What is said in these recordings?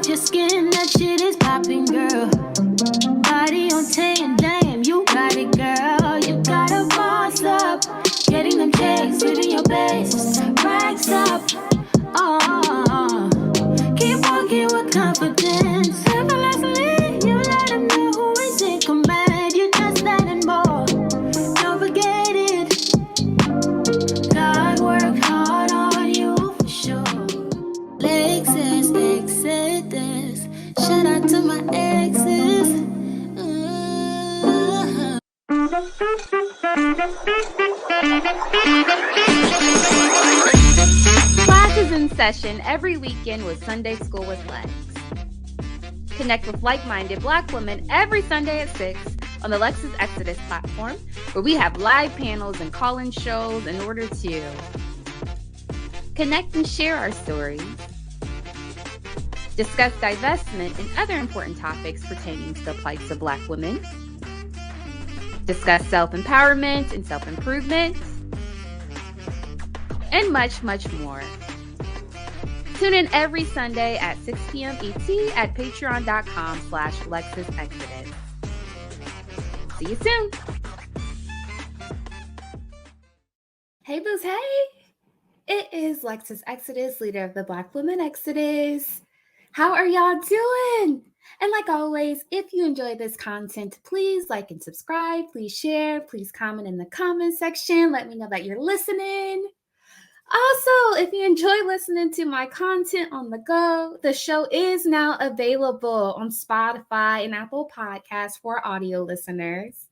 your skin, that shit is popping, girl. Body on 10, damn, you got it, girl. You gotta boss up. Getting them checks, living your best. Racks up. Oh, keep walking with confidence. Effortlessly, you let them know who is in command. You just that and more. Don't forget it. God worked hard on you for sure. Lexus, Exodus. Shout out to my exes. Class is in session every weekend with Sunday School with Lex. Connect with like-minded Black women every Sunday at 6 on the Lex's Exodus platform, where we have live panels and call-in shows in order to connect and share our stories, discuss divestment and other important topics pertaining to the plights of Black women, discuss self-empowerment and self-improvement, and much, much more. Tune in every Sunday at 6 p.m. ET at patreon.com/LexisExodus. See you soon. Hey, boos, hey. It is Lexis Exodus, leader of the Black Women Exodus. How are y'all doing? And like always, if you enjoy this content, please like and subscribe. Please share. Please comment in the comment section. Let me know that you're listening. Also, if you enjoy listening to my content on the go, the show is now available on Spotify and Apple Podcasts for audio listeners.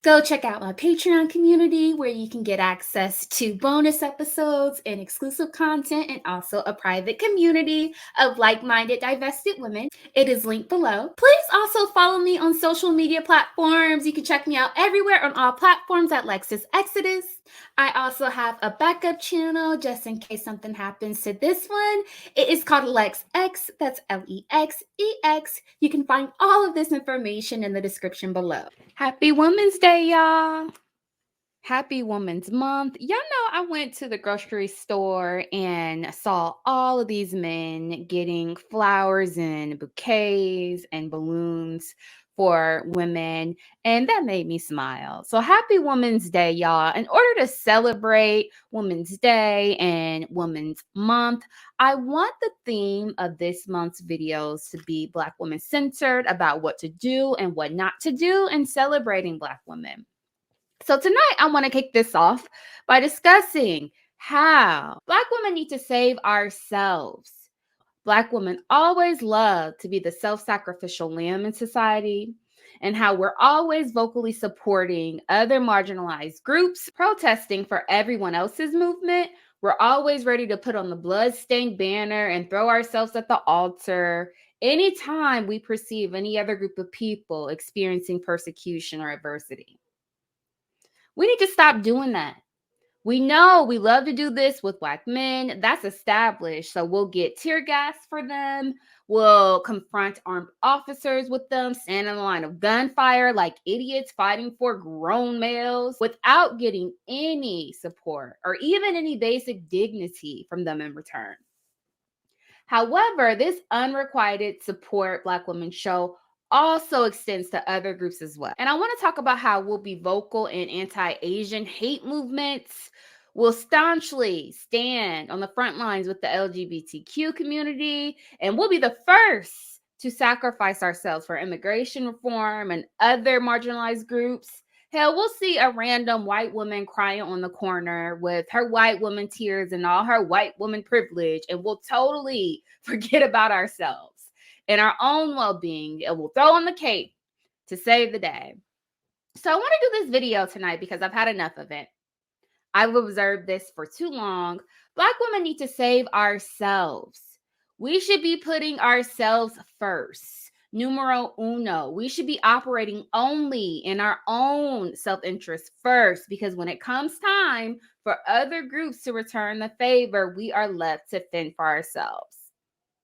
Go check out my Patreon community where you can get access to bonus episodes and exclusive content, and also a private community of like-minded divested women. It is linked below. Please also follow me on social media platforms. You can check me out everywhere on all platforms at Lexis Exodus. I also have a backup channel just in case something happens to this one. It is called LexX. That's LEXEX. You can find all of this information in the description below. Happy Women's Day, y'all. Happy Women's Month. Y'all know I went to the grocery store and saw all of these men getting flowers and bouquets and balloons for women, and that made me smile. So happy Women's Day, y'all. In order to celebrate Women's Day and Women's Month, I want the theme of this month's videos to be Black women centered, about what to do and what not to do in celebrating Black women. So tonight, I want to kick this off by discussing how Black women need to save ourselves. Black women always love to be the self-sacrificial lamb in society, and how we're always vocally supporting other marginalized groups, protesting for everyone else's movement. We're always ready to put on the blood-stained banner and throw ourselves at the altar anytime we perceive any other group of people experiencing persecution or adversity. We need to stop doing that. We know we love to do this with Black men. That's established. So we'll get tear gas for them. We'll confront armed officers with them, stand in the line of gunfire like idiots fighting for grown males without getting any support or even any basic dignity from them in return. However, this unrequited support Black women show also extends to other groups as well. And I want to talk about how we'll be vocal in anti-Asian hate movements. We'll staunchly stand on the front lines with the LGBTQ community, and we'll be the first to sacrifice ourselves for immigration reform and other marginalized groups. Hell, we'll see a random white woman crying on the corner with her white woman tears and all her white woman privilege, and we'll totally forget about ourselves and our own well-being, and we'll throw on the cape to save the day. So I want to do this video tonight because I've had enough of it. I've observed this for too long. Black women need to save ourselves. We should be putting ourselves first. Numero uno. We should be operating only in our own self-interest first, because when it comes time for other groups to return the favor, we are left to fend for ourselves.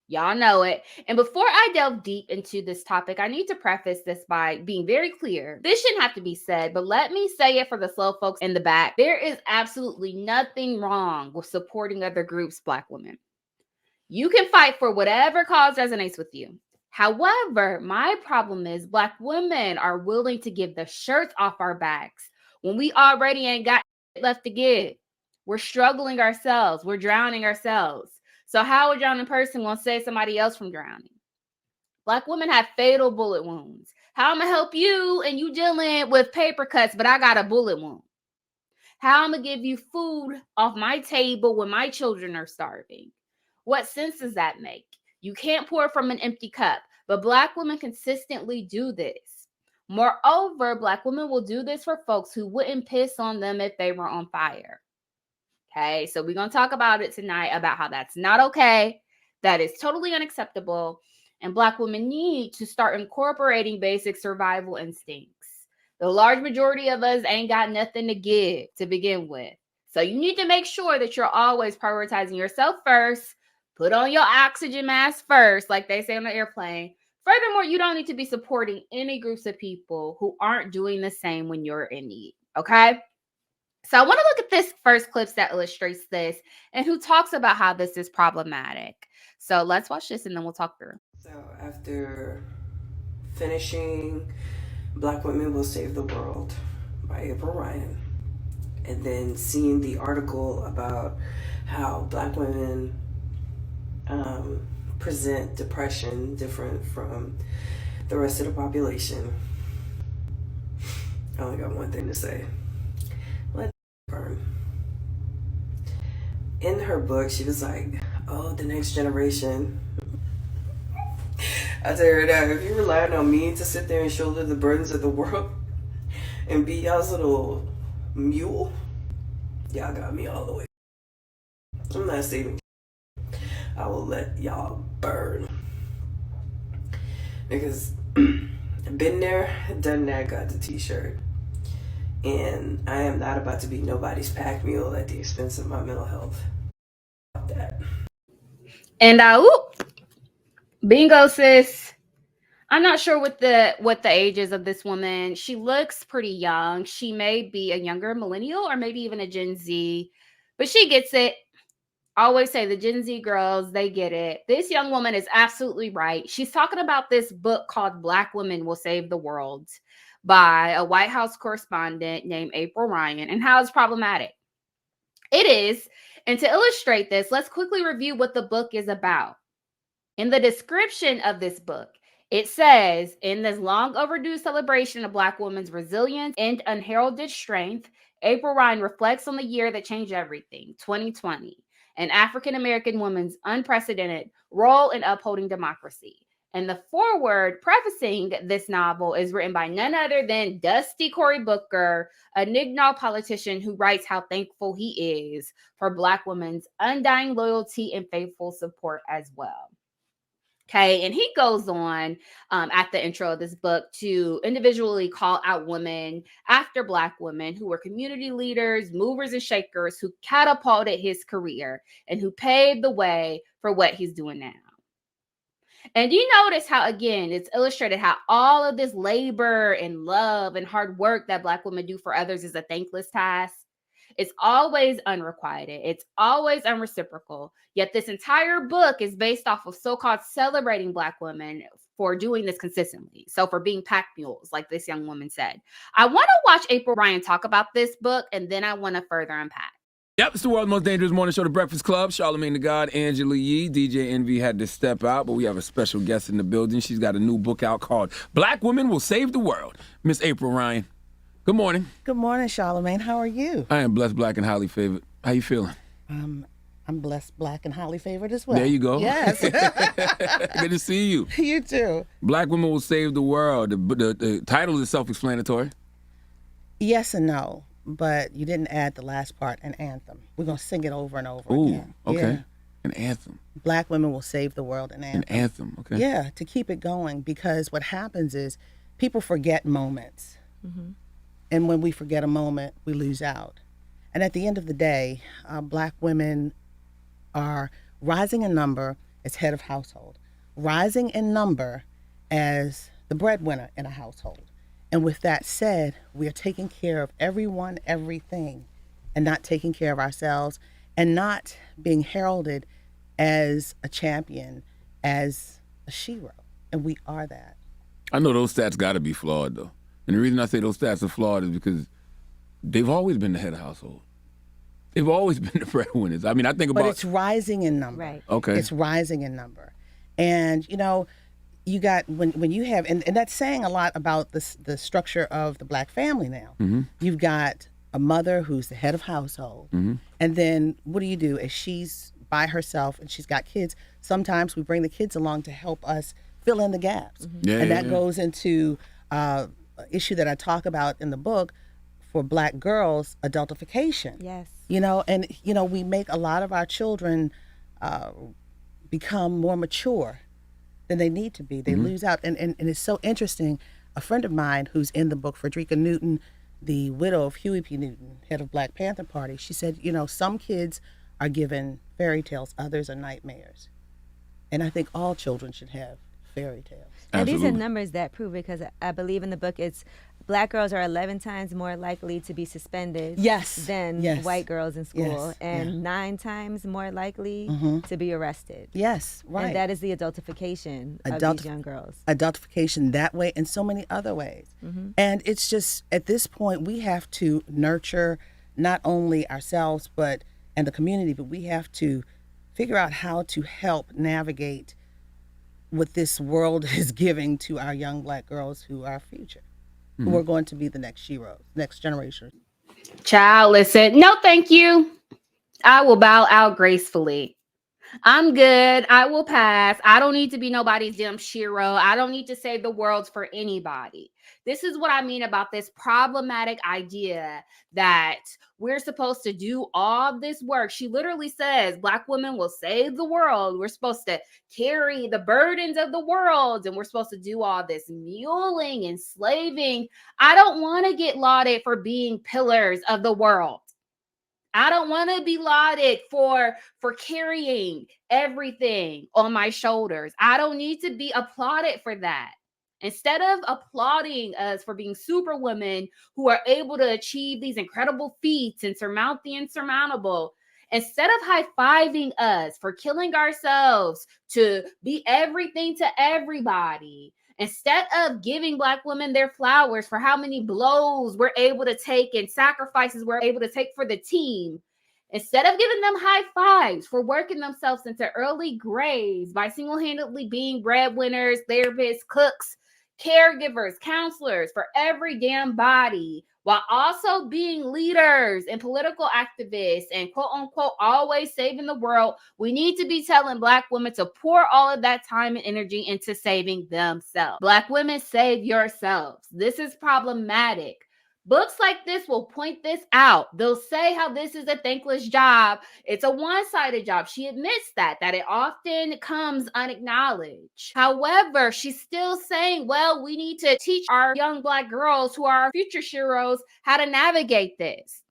Y'all know it. And before I delve deep into this topic, I need to preface this by being very clear. This shouldn't have to be said, but let me say it for the slow folks in the back. There is absolutely nothing wrong with supporting other groups, Black women. You can fight for whatever cause resonates with you. However, my problem is Black women are willing to give the shirts off our backs when we already ain't got left to give. We're struggling ourselves. We're drowning ourselves. So how a drowning person gonna save somebody else from drowning? Black women have fatal bullet wounds. How I'm gonna help you and you dealing with paper cuts, but I got a bullet wound? How I'm gonna give you food off my table when my children are starving? What sense does that make? You can't pour from an empty cup, but Black women consistently do this. Moreover, Black women will do this for folks who wouldn't piss on them if they were on fire. Okay, so we're going to talk about it tonight about how that's not okay, that is totally unacceptable, and Black women need to start incorporating basic survival instincts. The large majority of us ain't got nothing to give to begin with. So you need to make sure that you're always prioritizing yourself first. Put on your oxygen mask first, like they say on the airplane. Furthermore, you don't need to be supporting any groups of people who aren't doing the same when you're in need. Okay? So I want to look at this first clip that illustrates this and who talks about how this is problematic. So let's watch this and then we'll talk through. So after finishing Black Women Will Save the World by April Ryan, and then seeing the article about how Black women present depression different from the rest of the population, I only got one thing to say. Let it burn. In her book, she was like, oh, the next generation. I tell her that if you relying on me to sit there and shoulder the burdens of the world and be y'all's little mule, y'all got me all the way. I'm not saving. I will let y'all burn. Because been there, done that, got the t-shirt. And I am not about to be nobody's pack mule at the expense of my mental health. That. And bingo, sis. I'm not sure what the age is of this woman. She looks pretty young. She may be a younger millennial or maybe even a Gen Z, but she gets it. I always say the Gen Z girls, they get it. This young woman is absolutely right. She's talking about this book called Black Women Will Save the World by a White House correspondent named April Ryan and how it's problematic. It is. And to illustrate this, let's quickly review what the book is about. In the description of this book, it says, in this long overdue celebration of Black women's resilience and unheralded strength, April Ryan reflects on the year that changed everything, 2020, an African-American woman's unprecedented role in upholding democracy. And the foreword prefacing this novel is written by none other than Dusty Cory Booker, a Nignal politician who writes how thankful he is for Black women's undying loyalty and faithful support as well. Okay, and he goes on at the intro of this book to individually call out women after Black women who were community leaders, movers and shakers who catapulted his career and who paved the way for what he's doing now. And you notice how, again, it's illustrated how all of this labor and love and hard work that Black women do for others is a thankless task. It's always unrequited. It's always unreciprocal. Yet this entire book is based off of so-called celebrating Black women for doing this consistently. So for being pack mules, like this young woman said. I want to watch April Ryan talk about this book, and then I want to further unpack. Yep, it's the world's most dangerous morning show, The Breakfast Club. Charlamagne the God, Angela Yee, DJ Envy had to step out, but we have a special guest in the building. She's got a new book out called Black Women Will Save the World. Miss April Ryan, good morning. Good morning, Charlamagne. How are you? I am blessed, black, and highly favored. How you feeling? I'm blessed, black, and highly favored as well. There you go. Yes. Good to see you. You too. Black Women Will Save the World. The title is self-explanatory. Yes and no, but you didn't add the last part, an anthem. We're going to sing it over and over Ooh, again. okay. Yeah. An anthem. Black women will save the world, an anthem. An anthem, okay. Yeah, to keep it going, because what happens is people forget moments. Mm-hmm. And when we forget a moment, we lose out. And at the end of the day, Black women are rising in number as head of household, rising in number as the breadwinner in a household. And with that said, we are taking care of everyone, everything, and not taking care of ourselves, and not being heralded as a champion, as a shero, and we are that. I know those stats got to be flawed, though. And the reason I say those stats are flawed is because they've always been the head of household. They've always been the breadwinners. I mean, I think about... But it's rising in number. Right. Okay. It's rising in number. And, you know, you got, when you have, and that's saying a lot about the structure of the Black family now. Mm-hmm. You've got a mother who's the head of household. Mm-hmm. And then what do? As she's by herself and she's got kids, sometimes we bring the kids along to help us fill in the gaps. Mm-hmm. Yeah, and that yeah. goes into an issue that I talk about in the book for Black girls, adultification. Yes. You know, and, you know, we make a lot of our children become more mature than they need to be. They lose out. And it's so interesting. A friend of mine who's in the book, Frederica Newton, the widow of Huey P. Newton, head of Black Panther Party, she said, you know, some kids are given fairy tales, others are nightmares. And I think all children should have fairy tales. And these are Absolutely. numbers that prove it, because I believe in the book it's Black girls are 11 times more likely to be suspended Yes. than Yes. white girls in school, Yes. and Yeah. 9 times more likely to be arrested. Yes, right. And that is the adultification of these young girls. Adultification that way and so many other ways. And it's just, at this point, we have to nurture not only ourselves and the community, but we have to figure out how to help navigate what this world is giving to our young Black girls who are our future, who are going to be the next sheroes, next generation. Child, listen. No, thank you. I will bow out gracefully. I'm good. I will pass. I don't need to be nobody's damn shero. I don't need to save the world for anybody. This is what I mean about this problematic idea that we're supposed to do all this work. She literally says Black women will save the world. We're supposed to carry the burdens of the world, and we're supposed to do all this muling and slaving. I don't want to get lauded for being pillars of the world. I don't want to be lauded for carrying everything on my shoulders. I don't need to be applauded for that. Instead of applauding us for being superwomen who are able to achieve these incredible feats and surmount the insurmountable, instead of high-fiving us for killing ourselves to be everything to everybody, instead of giving Black women their flowers for how many blows we're able to take and sacrifices we're able to take for the team, instead of giving them high fives for working themselves into early graves by single-handedly being breadwinners, therapists, cooks, caregivers, counselors for every damn body, while also being leaders and political activists and quote unquote always saving the world, we need to be telling Black women to pour all of that time and energy into saving themselves. Black women, save yourselves. This is problematic. Books like this will point this out. They'll say how this is a thankless job. It's a one-sided job. She admits that it often comes unacknowledged. However, she's still saying, well, we need to teach our young Black girls who are our future sheroes how to navigate this.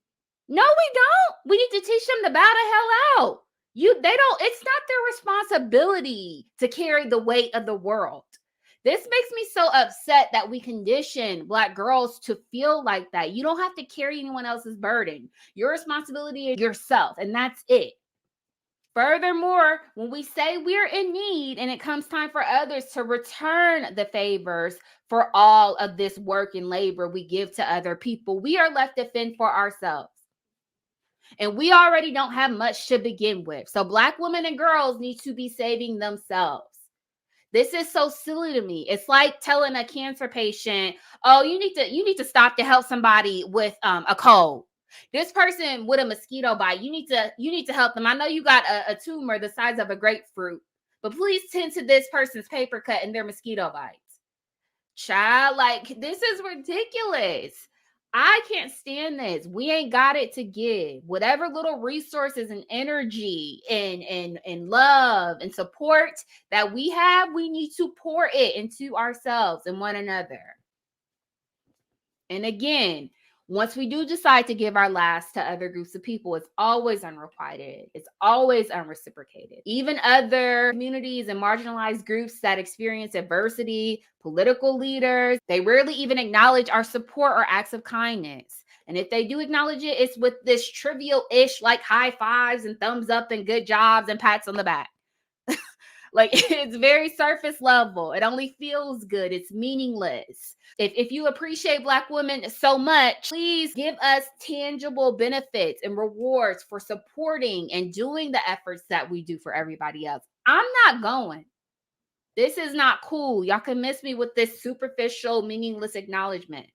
No, we don't. We need to teach them to bow the hell out. It's not their responsibility to carry the weight of the world. This makes me so upset that we condition Black girls to feel like that. You don't have to carry anyone else's burden. Your responsibility is yourself, and that's it. Furthermore, when we say we're in need and it comes time for others to return the favors for all of this work and labor we give to other people, we are left to fend for ourselves. And we already don't have much to begin with. So Black women and girls need to be saving themselves. This is so silly to me. It's like telling a cancer patient, "Oh, you need to stop to help somebody with a cold. This person with a mosquito bite, you need to help them. I know you got a tumor the size of a grapefruit, but please tend to this person's paper cut and their mosquito bites." Child, like, this is ridiculous. I can't stand this. We ain't got it to give. Whatever little resources and energy and love and support that we have, we need to pour it into ourselves and one another. And again, once we do decide to give our last to other groups of people, it's always unrequited. It's always unreciprocated. Even other communities and marginalized groups that experience adversity, political leaders, they rarely even acknowledge our support or acts of kindness. And if they do acknowledge it, it's with this trivial-ish like high fives and thumbs up and good jobs and pats on the back. Like, it's very surface level. It only feels good. It's meaningless. If you appreciate Black women so much, please give us tangible benefits and rewards for supporting and doing the efforts that we do for everybody else. I'm not going. This is not cool. Y'all can miss me with this superficial, meaningless acknowledgement.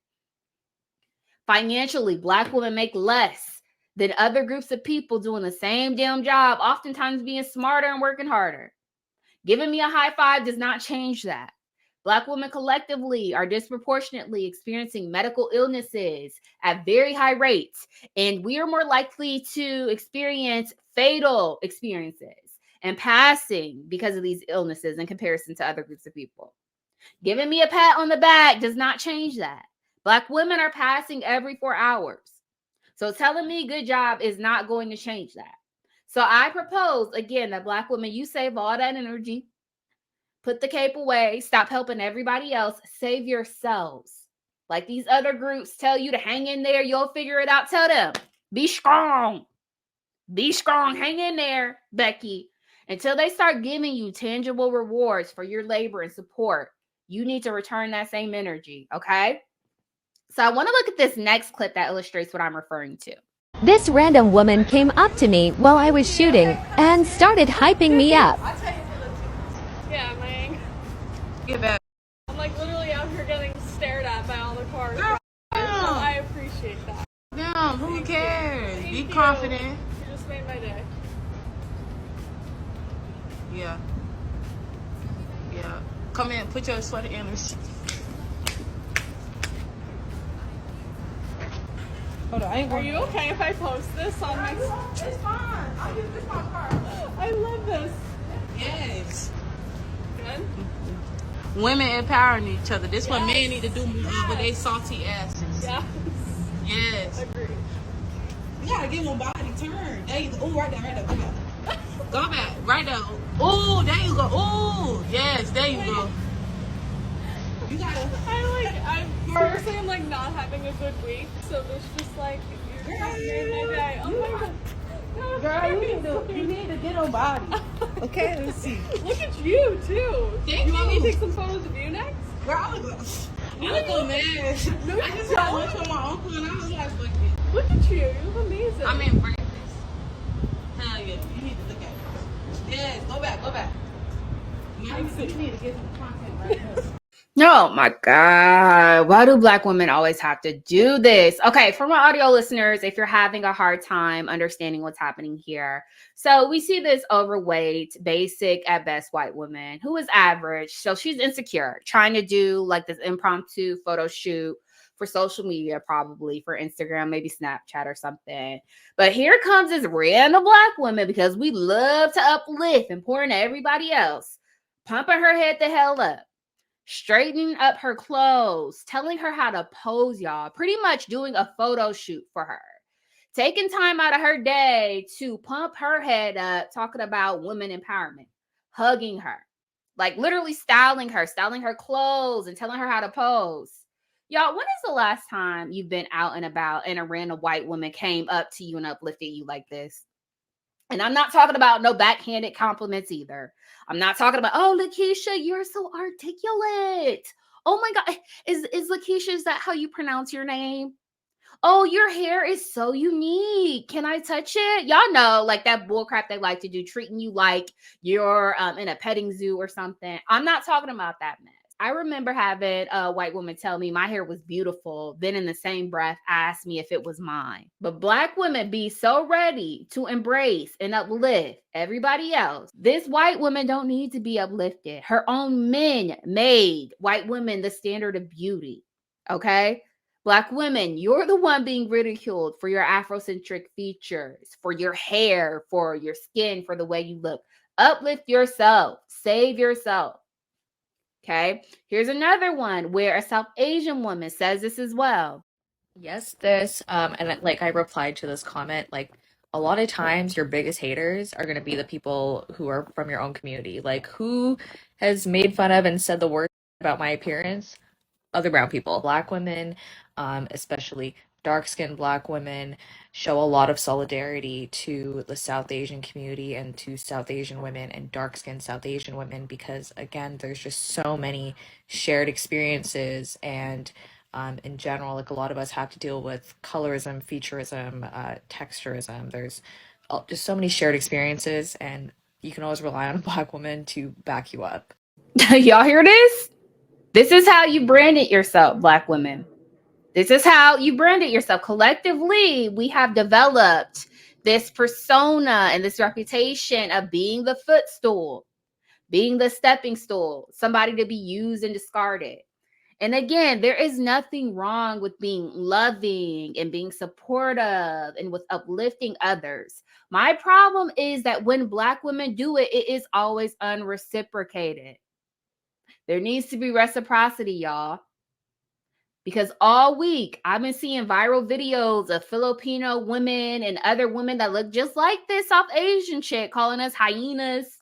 Financially, Black women make less than other groups of people doing the same damn job, oftentimes being smarter and working harder. Giving me a high five does not change that. Black women collectively are disproportionately experiencing medical illnesses at very high rates, and we are more likely to experience fatal experiences and passing because of these illnesses in comparison to other groups of people. Giving me a pat on the back does not change that. Black women are passing every 4 hours. So telling me good job is not going to change that. So I propose, again, that Black women, you save all that energy, put the cape away, stop helping everybody else, save yourselves. Like these other groups tell you to hang in there, you'll figure it out. Tell them, be strong. Be strong, hang in there, Becky. Until they start giving you tangible rewards for your labor and support, you need to return that same energy, okay? So I want to look at this next clip that illustrates what I'm referring to. This random woman came up to me while I was shooting and started hyping me up. Yeah, man. Get back. I'm like literally out here getting stared at by all the cars. So I appreciate that. Damn, who cares? Thank Be you. confident. You just made my day. Yeah. Yeah. Come in, put your sweater in. Hold on, I ain't Are working. you okay if I post this on my... It's fine. I'll use this my car. I love this. Yes. Good? Women empowering each other. This what men need to do with they salty asses. Yeah. Yes. Agreed. You gotta give them body turn. There you go. Ooh, right there, right there. Go back. Go back. Right there. Ooh, there you go. Ooh, yes, there you go. You gotta. Seriously, I'm like not having a good week, so this just like, you just made my day. Oh my god. No, Girl, you need to get on body. Okay, let's see. Look at you too. Thank you want me to you. take some photos of you next? Girl, I look a mess. No, I just got lunch with my uncle and I was like, fuck it. Look at you. You look amazing. I'm in breakfast. Hell yeah, you need to look at it. Yes, go back, go back. You need to get some content right here. Oh my God. Why do Black women always have to do this? Okay, for my audio listeners, if you're having a hard time understanding what's happening here. So we see this overweight, basic at best white woman who is average. So she's insecure, trying to do like this impromptu photo shoot for social media, probably for Instagram, maybe Snapchat or something. But here comes this random Black woman, because we love to uplift and pour into everybody else, pumping her head the hell up, straightening up her clothes, telling her how to pose, y'all, pretty much doing a photo shoot for her, taking time out of her day to pump her head up, talking about women empowerment, hugging her, like literally styling her clothes and telling her how to pose. Y'all, when is the last time you've been out and about and a random white woman came up to you and uplifted you like this? And I'm not talking about no backhanded compliments either. I'm not talking about, oh, Lakeisha, you're so articulate. Oh my God. Is Lakeisha, is that how you pronounce your name? Oh, your hair is so unique. Can I touch it? Y'all know, like that bullcrap they like to do, treating you like you're in a petting zoo or something. I'm not talking about that mess. I remember having a white woman tell me my hair was beautiful, then in the same breath ask me if it was mine. But Black women be so ready to embrace and uplift everybody else. This white woman don't need to be uplifted. Her own men made white women the standard of beauty, okay? Black women, you're the one being ridiculed for your Afrocentric features, for your hair, for your skin, for the way you look. Uplift yourself. Save yourself. Okay, here's another one where a South Asian woman says this as well. Yes, this, and like I replied to this comment, like a lot of times your biggest haters are going to be the people who are from your own community. Like, who has made fun of and said the worst about my appearance? Other brown people, Black women, especially dark-skinned Black women show a lot of solidarity to the South Asian community and to South Asian women and dark-skinned South Asian women because, again, there's just so many shared experiences and in general, like a lot of us have to deal with colorism, featureism, texturism. There's just so many shared experiences, and you can always rely on a Black woman to back you up. Y'all hear this? This is how you branded yourself, Black women. This is how you branded yourself. Collectively, we have developed this persona and this reputation of being the footstool, being the stepping stool, somebody to be used and discarded. And again, there is nothing wrong with being loving and being supportive and with uplifting others. My problem is that when Black women do it, it is always unreciprocated. There needs to be reciprocity, y'all. Because all week I've been seeing viral videos of Filipino women and other women that look just like this South Asian chick calling us hyenas,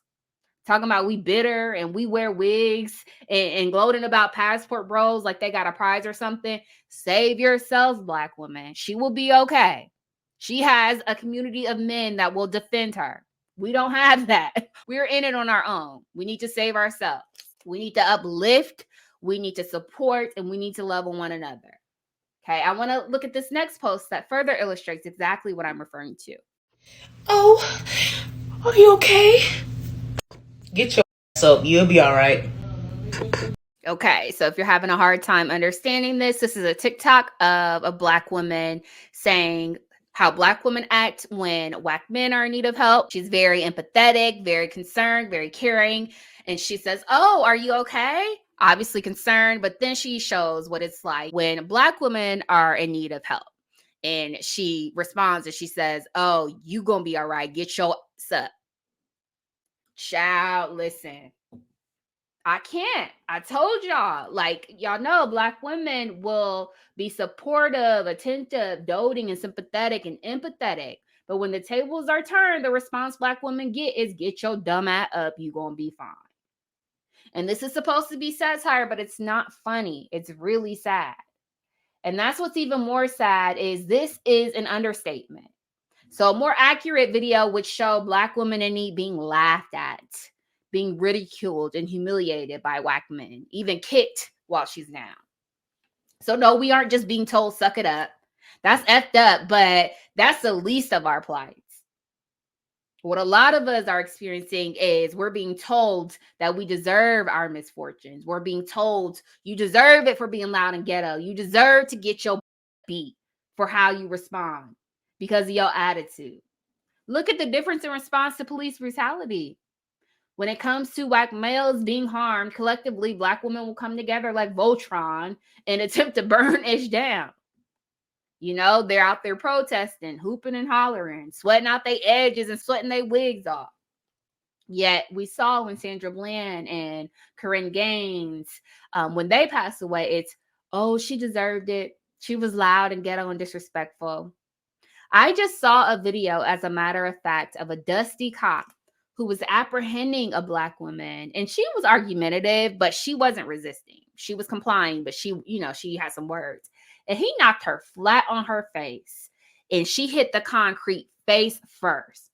talking about we bitter and we wear wigs and gloating about passport bros like they got a prize or something. Save yourselves, Black women. She will be okay. She has a community of men that will defend her. We don't have that. We're in it on our own. We need to save ourselves. We need to uplift. We need to support, and we need to love on one another. Okay, I want to look at this next post that further illustrates exactly what I'm referring to. Oh, are you okay? Get your ass up. You'll be all right. Okay, so if you're having a hard time understanding this, this is a TikTok of a Black woman saying how Black women act when Whack men are in need of help. She's very empathetic, very concerned, very caring. And she says, "Oh, are you okay?" Obviously concerned, but then she shows what it's like when Black women are in need of help. And she responds and she says, "Oh, you gonna be all right. Get your up." Child, listen. I can't. I told y'all. Like, y'all know Black women will be supportive, attentive, doting, and sympathetic and empathetic. But when the tables are turned, the response Black women get is get your dumb ass up. You gonna be fine. And this is supposed to be satire, but it's not funny. It's really sad. And that's what's even more sad is this is an understatement. So a more accurate video would show Black women in need being laughed at, being ridiculed and humiliated by Whack men, even kicked while she's down. So no, we aren't just being told, suck it up. That's effed up, but that's the least of our plights. What a lot of us are experiencing is we're being told that we deserve our misfortunes. We're being told you deserve it for being loud and ghetto. You deserve to get your beat for how you respond because of your attitude. Look at the difference in response to police brutality. When it comes to Whack males being harmed, collectively, Black women will come together like Voltron and attempt to burn Ish down. You know, they're out there protesting, hooping and hollering, sweating out their edges and sweating their wigs off. Yet we saw when Sandra Bland and Corinne Gaines, when they passed away, it's, oh, she deserved it. She was loud and ghetto and disrespectful. I just saw a video, as a matter of fact, of a dusty cop who was apprehending a Black woman. And she was argumentative, but she wasn't resisting. She was complying, but she had some words. And he knocked her flat on her face. And she hit the concrete face first.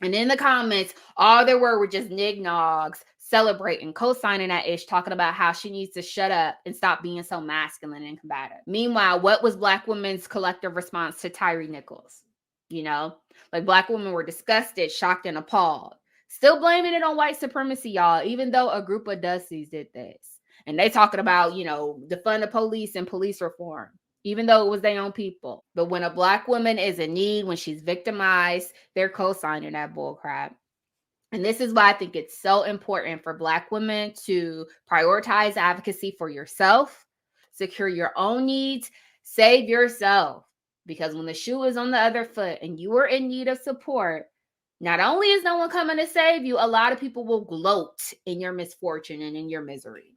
And in the comments, all there were just nignogs celebrating, co-signing that Ish, talking about how she needs to shut up and stop being so masculine and combative. Meanwhile, what was Black women's collective response to Tyree Nichols? You know, like Black women were disgusted, shocked, and appalled. Still blaming it on white supremacy, y'all, even though a group of Dusties did this. And they talking about, defund the police and police reform, even though it was their own people. But when a Black woman is in need, when she's victimized, they're co-signing that bullcrap. And this is why I think it's so important for Black women to prioritize advocacy for yourself, secure your own needs, save yourself. Because when the shoe is on the other foot and you are in need of support, not only is no one coming to save you, a lot of people will gloat in your misfortune and in your misery.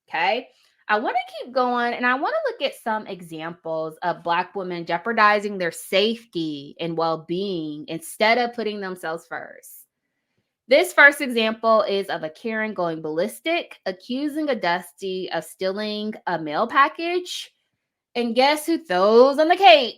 Okay? I want to keep going, and I want to look at some examples of Black women jeopardizing their safety and well-being instead of putting themselves first. This first example is of a Karen going ballistic, accusing a Dusty of stealing a mail package. And guess who throws on the cape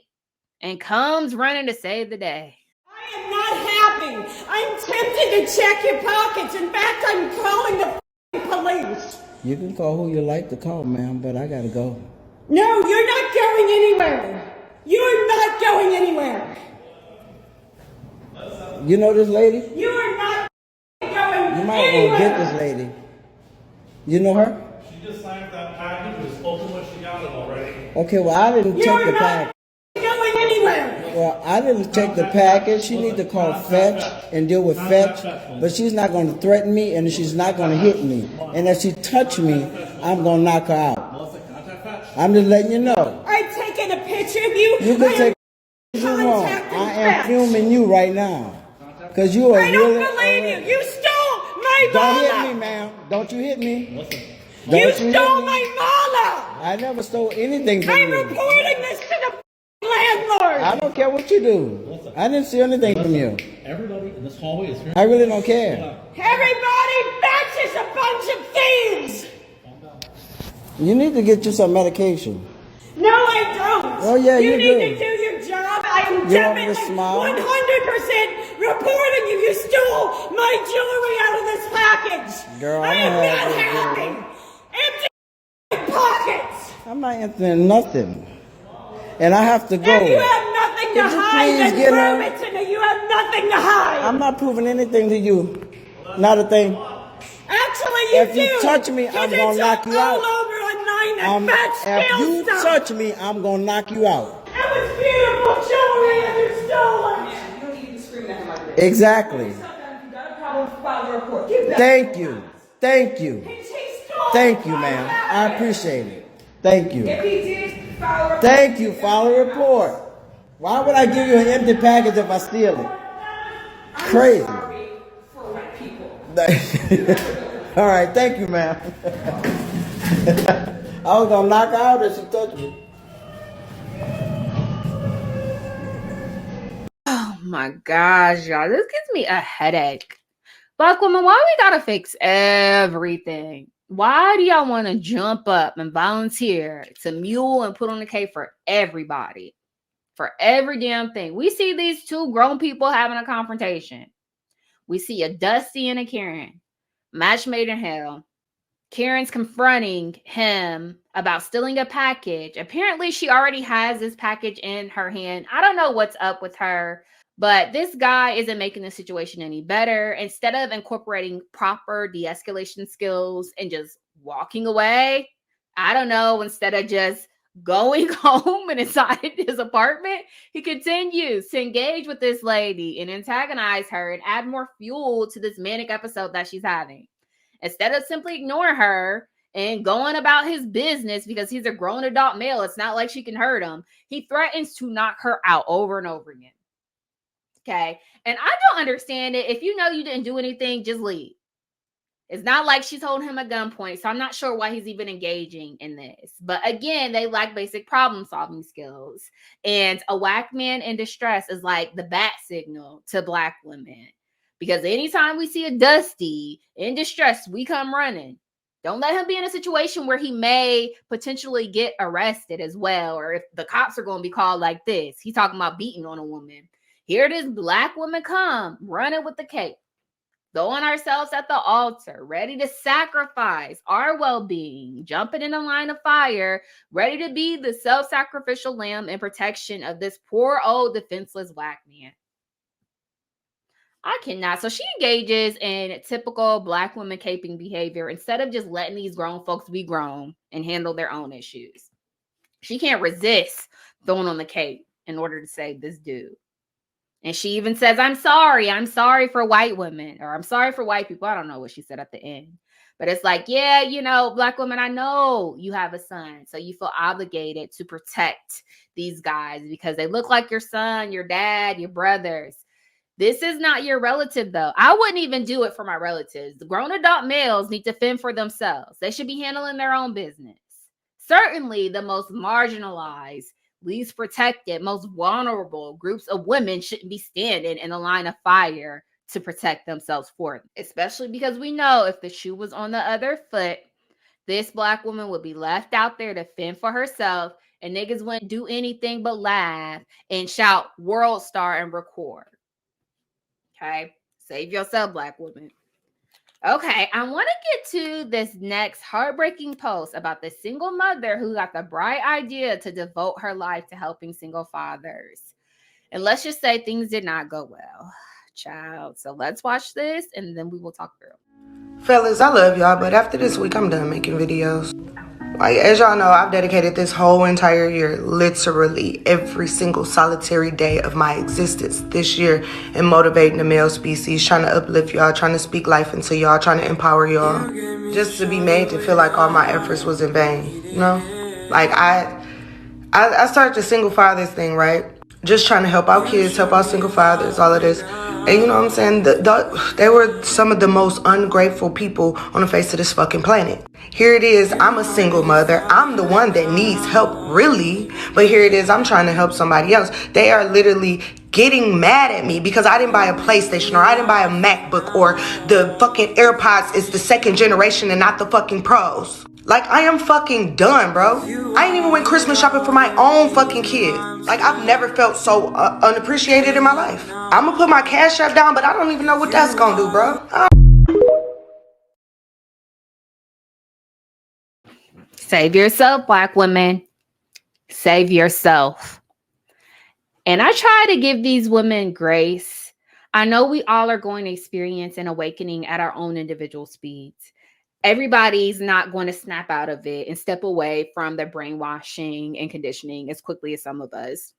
and comes running to save the day? I am not happy. I'm tempted to check your pockets. In fact, I'm calling the police. You can call who you like to call, ma'am, but I gotta go. No, you're not going anywhere. You're not going anywhere. You know this lady? You are not going You might anywhere. want to get this lady. You know her? She just signed that package. It's open when she got it already. Okay, well, I didn't check the package. Going anywhere. Well, I didn't check the package. She needs to call Fetch and deal with Fetch. But she's not going to threaten me and she's not going to hit me. And if she touch me, I'm going to knock her out. I'm just letting you know. I've taken a picture of you. You can take you wrong. I am filming you right now. Because you are I don't believe you. You stole my mala. Don't hit me, ma'am. Don't you hit me. You stole my mala. I never stole anything from I'm you. reporting this to the landlord. I don't care what you do. I didn't steal anything from you. Everybody in this hallway is here. I really don't care. Everybody, Fetch is a bunch of thieves. You need to get you some medication. No, I don't. Oh, yeah, you need do. to do your job. I am You want me definitely to smile? 100% reporting you. You stole my jewelry out of this package. Girl, I I am don't not have happy. Empty pockets. I'm not emptying nothing. And I have to go. And you have nothing to Could you hide. please Then get prove her? it to me. You have nothing to hide. I'm not proving anything to you. Not a thing. Actually, you If do. you touch me, I'm Because gonna it's knock you all out. over online and Fetch If you steals stuff. touch me, I'm going to knock you out. That was beautiful jewelry and you stole it. You don't need to scream at him like this. Exactly. You got a problem, file a report. Get back. Thank you. Thank you. Thank you, ma'am. I appreciate it. Thank you. If he did, file a report. Thank you. File a report. Why would I give you an empty package if I steal it? Crazy. Sorry for white people. All right. Thank you, ma'am. I was going to knock her out if she touched me. Oh my gosh, y'all. This gives me a headache. Black women, why we gotta fix everything? Why do y'all want to jump up and volunteer to mule and put on the cake for everybody? For every damn thing. We see these two grown people having a confrontation. We see a Dusty and a Karen. Match made in hell. Karen's confronting him about stealing a package. Apparently, she already has this package in her hand. I don't know what's up with her, but this guy isn't making the situation any better. Instead of incorporating proper de-escalation skills and just walking away, I don't know, instead of just going home and inside his apartment, he continues to engage with this lady and antagonize her and add more fuel to this manic episode that she's having. Instead of simply ignoring her and going about his business because he's a grown adult male, it's not like she can hurt him. He threatens to knock her out over and over again. Okay. And I don't understand it. If you know you didn't do anything, just leave. It's not like she's holding him at gunpoint. So I'm not sure why he's even engaging in this. But again, they lack basic problem solving skills. And a whack man in distress is like the bat signal to Black women. Because anytime we see a Dusty in distress, we come running. Don't let him be in a situation where he may potentially get arrested as well. Or if the cops are going to be called like this. He's talking about beating on a woman. Here this Black woman come running with the cape. Throwing ourselves at the altar, ready to sacrifice our well-being, jumping in the line of fire, ready to be the self-sacrificial lamb in protection of this poor old defenseless Black man. I cannot. So she engages in typical Black women caping behavior instead of just letting these grown folks be grown and handle their own issues. She can't resist throwing on the cape in order to save this dude. And she even says, I'm sorry for white women, or I'm sorry for white people. I don't know what she said at the end. But it's like, yeah, you know, Black women, I know you have a son. So you feel obligated to protect these guys because they look like your son, your dad, your brothers. This is not your relative, though. I wouldn't even do it for my relatives. The grown adult males need to fend for themselves. They should be handling their own business. Certainly the most marginalized, least protected, most vulnerable groups of women shouldn't be standing in a line of fire to protect themselves for them, especially because we know if the shoe was on the other foot, this Black woman would be left out there to fend for herself and niggas wouldn't do anything but laugh and shout world star and record. Okay, save yourself, Black women. Okay, I want to get to this next heartbreaking post about the single mother who got the bright idea to devote her life to helping single fathers. And let's just say things did not go well, child. So let's watch this and then we will talk through. Fellas, I love y'all, but after this week, I'm done making videos. Like, as y'all know, I've dedicated this whole entire year, literally every single solitary day of my existence this year, in motivating the male species, trying to uplift y'all, trying to speak life into y'all, trying to empower y'all, just to be made to feel like all my efforts was in vain, you know? Like, I started the single fathers thing, right? Just trying to help out kids, help out single fathers, all of this. And you know what I'm saying? They were some of the most ungrateful people on the face of this fucking planet. Here it is, I'm a single mother. I'm the one that needs help, really. But here it is, I'm trying to help somebody else. They are literally getting mad at me because I didn't buy a PlayStation, or I didn't buy a MacBook, or the fucking AirPods is the second generation and not the fucking Pros. Like, I am fucking done, bro. I ain't even went Christmas shopping for my own fucking kid. Like, I've never felt so unappreciated in my life. I'm gonna put my Cash App down, but I don't even know what that's gonna do, bro. Save yourself, Black women. Save yourself. And I try to give these women grace. I know we all are going to experience an awakening at our own individual speeds. Everybody's not going to snap out of it and step away from the brainwashing and conditioning as quickly as some of us.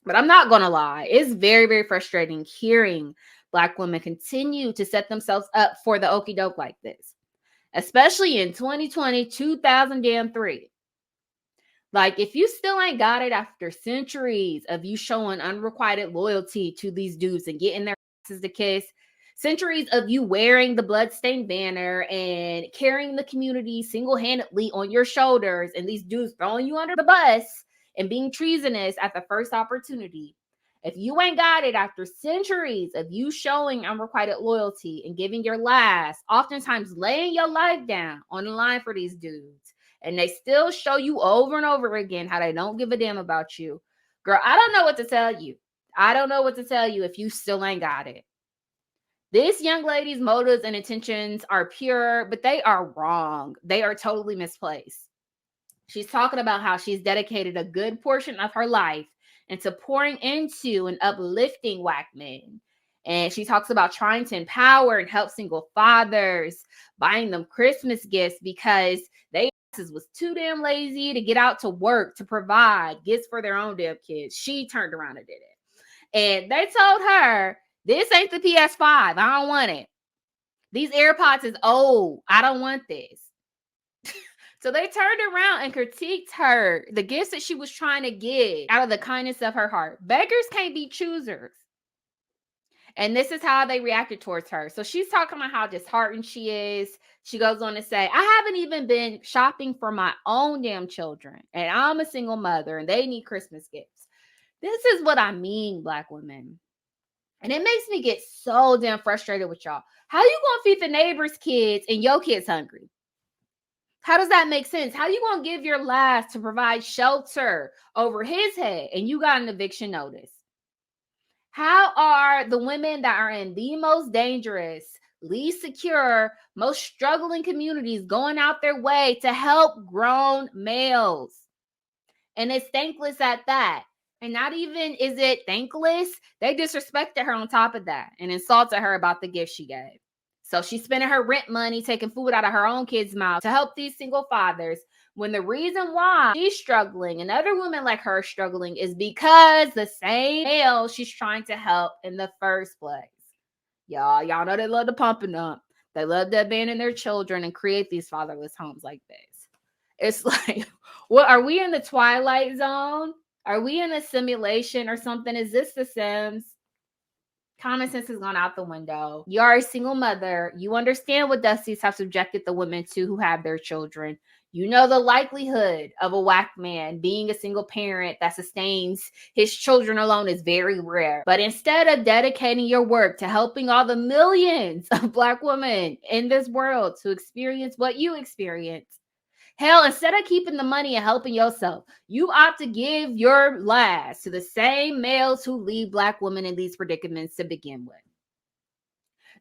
But I'm not going to lie. It's very, very frustrating hearing Black women continue to set themselves up for the okie doke like this, especially in 2020, 2003. Like, if you still ain't got it after centuries of you showing unrequited loyalty to these dudes and getting their asses to kiss, centuries of you wearing the bloodstained banner and carrying the community single-handedly on your shoulders, and these dudes throwing you under the bus and being treasonous at the first opportunity. If you ain't got it after centuries of you showing unrequited loyalty and giving your last, oftentimes laying your life down on the line for these dudes, and they still show you over and over again how they don't give a damn about you, girl, I don't know what to tell you. I don't know what to tell you if you still ain't got it. This young lady's motives and intentions are pure, but they are wrong. They are totally misplaced. She's talking about how she's dedicated a good portion of her life into pouring into and uplifting Black men. And she talks about trying to empower and help single fathers, buying them Christmas gifts because they was too damn lazy to get out to work to provide gifts for their own damn kids. She turned around and did it. And they told her, this ain't the PS5. I don't want it. These AirPods is old. I don't want this. So they turned around and critiqued her, the gifts that she was trying to give out of the kindness of her heart. Beggars can't be choosers. And this is how they reacted towards her. So she's talking about how disheartened she is. She goes on to say, I haven't even been shopping for my own damn children. And I'm a single mother and they need Christmas gifts. This is what I mean, Black women. And it makes me get so damn frustrated with y'all. How you gonna feed the neighbor's kids and your kids hungry? How does that make sense? How you gonna give your last to provide shelter over his head and you got an eviction notice? How are the women that are in the most dangerous, least secure, most struggling communities going out their way to help grown males? And it's thankless at that. And not even is it thankless, they disrespected her on top of that and insulted her about the gift she gave. So she's spending her rent money, taking food out of her own kids' mouth to help these single fathers, when the reason why she's struggling and other women like her struggling is because the same male she's trying to help in the first place. Y'all know they love to pump it up. They love to abandon their children and create these fatherless homes like this. It's like, what, are we in the Twilight Zone? Are we in a simulation or something? Is this The Sims? Common sense has gone out the window. You are a single mother. You understand what dusties have subjected the women to who have their children. You know the likelihood of a whack man being a single parent that sustains his children alone is very rare. But instead of dedicating your work to helping all the millions of Black women in this world to experience what you experience, Hell, instead of keeping the money and helping yourself, you opt to give your last to the same males who leave Black women in these predicaments to begin with.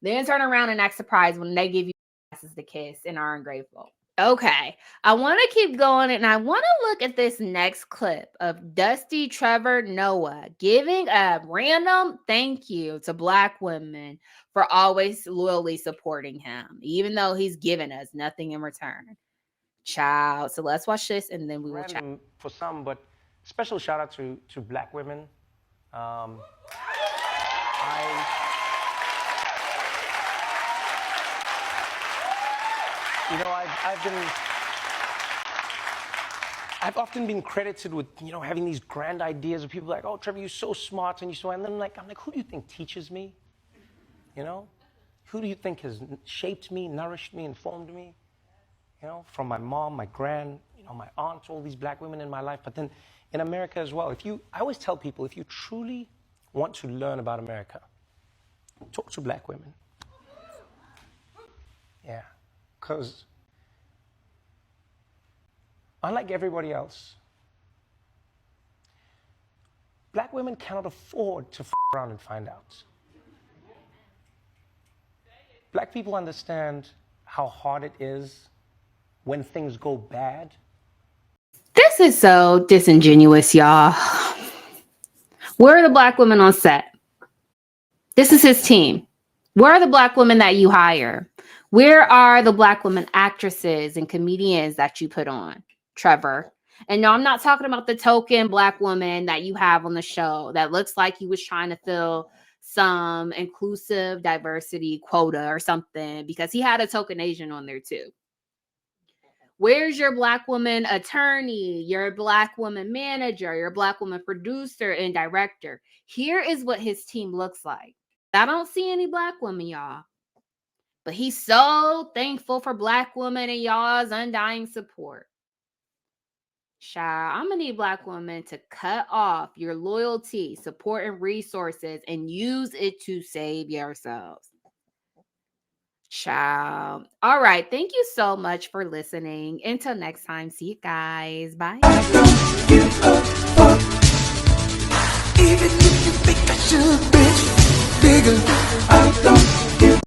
Then turn around and act surprised when they give you asses to kiss and are ungrateful. Okay, I want to keep going, and I want to look at this next clip of Dusty Trevor Noah giving a random thank you to Black women for always loyally supporting him, even though he's given us nothing in return. Child. So let's watch this, and then we will chat. For some, but special shout out to Black women. I've often been credited with, having these grand ideas of people like, oh, Trevor, you're so smart and and then I'm like, who do you think teaches me? Who do you think has shaped me, nourished me, informed me? From my mom, my grand, my aunts, all these Black women in my life, but then in America as well. I always tell people, if you truly want to learn about America, talk to Black women. Yeah, because unlike everybody else, Black women cannot afford to f around and find out. Black people understand how hard it is when things go bad. This is so disingenuous, y'all. Where are the Black women on set? This is his team. Where are the Black women that you hire? Where are the Black women actresses and comedians that you put on, Trevor? And no, I'm not talking about the token Black woman that you have on the show that looks like he was trying to fill some inclusive diversity quota or something, because he had a token Asian on there too. Where's your Black woman attorney, your Black woman manager, your Black woman producer and director? Here is what his team looks like. I don't see any Black women, y'all. But he's so thankful for Black women and y'all's undying support. Child, I'm going to need Black women to cut off your loyalty, support, and resources and use it to save yourselves. Child. All right. Thank you so much for listening. Until next time. See you guys. Bye. Even if you think I should, bitch, bigger, I don't give.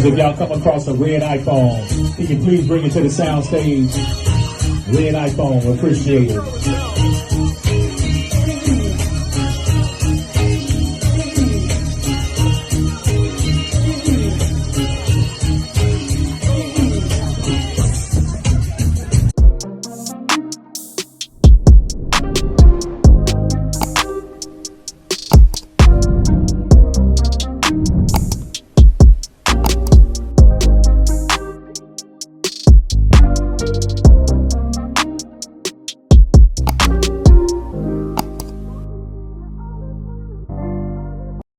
If y'all come across a red iPhone, can you please bring it to the sound stage? Red iPhone, appreciate it.